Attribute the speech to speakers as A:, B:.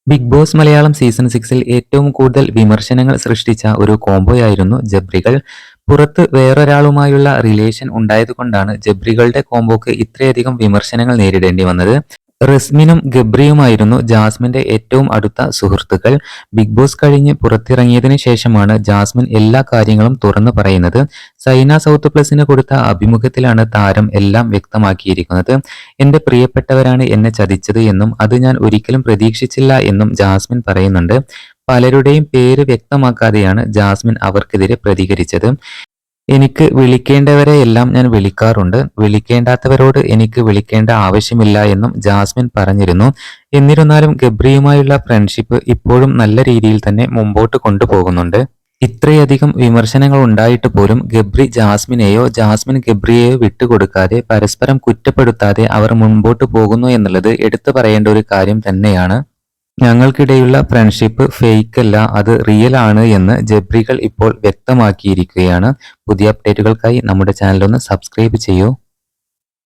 A: Big boss Malayalam season 6ൽ ഏറ്റവും കൂടുതൽ വിമർശനങ്ങൾ സൃഷ്ടിച്ച ഒരു കോംബോയായിരുന്നു ജബ്രികൾ. പുറത്ത് വേറൊരാളുമായുള്ള റിലേഷൻ ഉണ്ടായതുകൊണ്ടാണ് ജബ്രികളുടെ കോംബോക്ക് ഇത്രയധികം വിമർശനങ്ങൾ നേരിടേണ്ടി വന്നത്. റസ്മിനും ഗബ്രിയുമായിരുന്നു ജാസ്മിന്റെ ഏറ്റവും അടുത്ത സുഹൃത്തുക്കൾ. ബിഗ് ബോസ് കഴിഞ്ഞ് പുറത്തിറങ്ങിയതിനു ശേഷമാണ് ജാസ്മിൻ എല്ലാ കാര്യങ്ങളും തുറന്നു പറയുന്നത്. സൈന സൗത്ത് പ്ലസിന് കൊടുത്ത അഭിമുഖത്തിലാണ് താരം എല്ലാം വ്യക്തമാക്കിയിരിക്കുന്നത്. എന്റെ പ്രിയപ്പെട്ടവരാണ് എന്നെ ചതിച്ചത് എന്നും അത് ഞാൻ ഒരിക്കലും പ്രതീക്ഷിച്ചില്ല എന്നും ജാസ്മിൻ പറയുന്നുണ്ട്. പലരുടെയും പേര് വ്യക്തമാക്കാതെയാണ് ജാസ്മിൻ അവർക്കെതിരെ പ്രതികരിച്ചത്. എനിക്ക് വിളിക്കേണ്ടവരെയെല്ലാം ഞാൻ വിളിക്കാറുണ്ട്. വിളിക്കേണ്ടാത്തവരോട് എനിക്ക് വിളിക്കേണ്ട ആവശ്യമില്ല എന്നും ജാസ്മിൻ പറഞ്ഞിരുന്നു. എന്നിരുന്നാലും ഗബ്രിയുമായുള്ള ഫ്രണ്ട്ഷിപ്പ് ഇപ്പോഴും നല്ല രീതിയിൽ തന്നെ മുമ്പോട്ട് കൊണ്ടുപോകുന്നുണ്ട്. ഇത്രയധികം വിമർശനങ്ങൾ ഉണ്ടായിട്ട് പോലും ഗബ്രി ജാസ്മിനെയോ ജാസ്മിൻ ഗബ്രിയെയോ വിട്ടുകൊടുക്കാതെ പരസ്പരം കുറ്റപ്പെടുത്താതെ അവർ മുൻപോട്ട് പോകുന്നു എന്നുള്ളത് എടുത്തു പറയേണ്ട ഒരു കാര്യം തന്നെയാണ്. ഞങ്ങൾക്കിടയിലുള്ള ഫ്രണ്ട്ഷിപ്പ് ഫേക്കല്ല, അത് റിയൽ ആണ് എന്ന് ജബ്രികൾ ഇപ്പോൾ വ്യക്തമാക്കിയിരിക്കുകയാണ്. പുതിയ അപ്ഡേറ്റുകൾക്കായി നമ്മുടെ ചാനൽ ഒന്ന് സബ്സ്ക്രൈബ് ചെയ്യൂ.